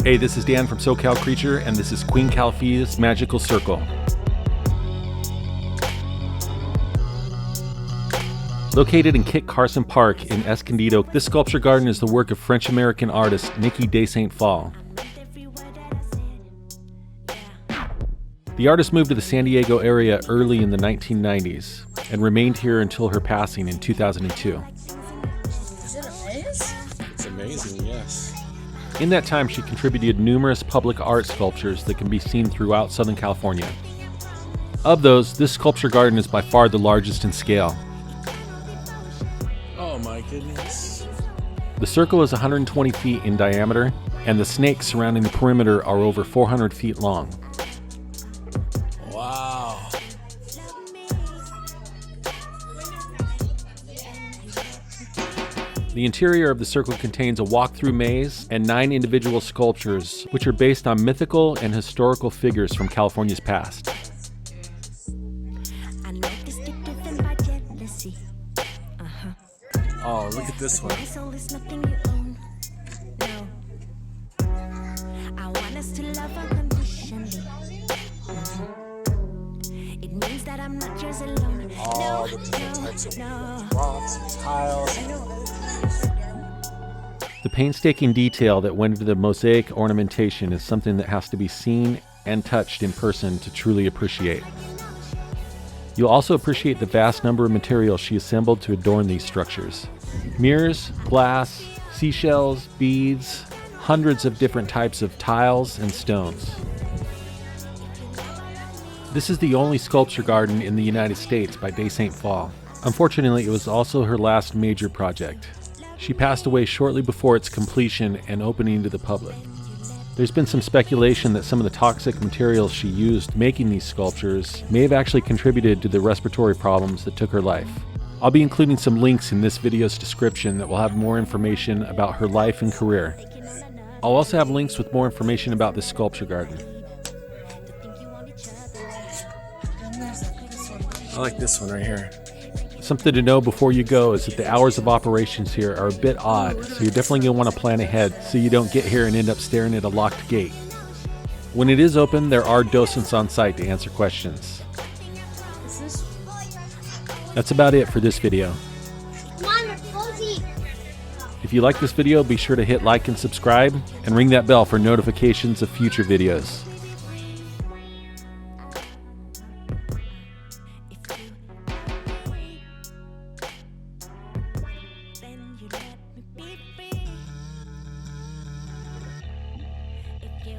Hey, this is Dan from SoCal Creature, and this is Queen Califia's Magical Circle. Located in Kit Carson Park in Escondido, this sculpture garden is the work of French-American artist Niki de Saint Phalle. The artist moved to the San Diego area early in the 1990s and remained here until her passing in 2002. Is it a maze? It's amazing, yes. In that time, she contributed numerous public art sculptures that can be seen throughout Southern California. Of those, this sculpture garden is by far the largest in scale. Oh my goodness. The circle is 120 feet in diameter, and the snakes surrounding the perimeter are over 400 feet long. Wow. The interior of the circle contains a walk-through maze and 9 individual sculptures, which are based on mythical and historical figures from California's past. Oh, look at this one. All the different types of rocks and tiles. The painstaking detail that went into the mosaic ornamentation is something that has to be seen and touched in person to truly appreciate. You'll also appreciate the vast number of materials she assembled to adorn these structures. Mirrors, glass, seashells, beads, hundreds of different types of tiles and stones. This is the only sculpture garden in the United States by de Saint Phalle. Unfortunately, it was also her last major project. She passed away shortly before its completion and opening to the public. There's been some speculation that some of the toxic materials she used making these sculptures may have actually contributed to the respiratory problems that took her life. I'll be including some links in this video's description that will have more information about her life and career. I'll also have links with more information about this sculpture garden. I like this one right here. Something to know before you go is that the hours of operations here are a bit odd, so you're definitely going to want to plan ahead so you don't get here and end up staring at a locked gate. When it is open, there are docents on site to answer questions. That's about it for this video. If you like this video, be sure to hit like and subscribe, and ring that bell for notifications of future videos. If you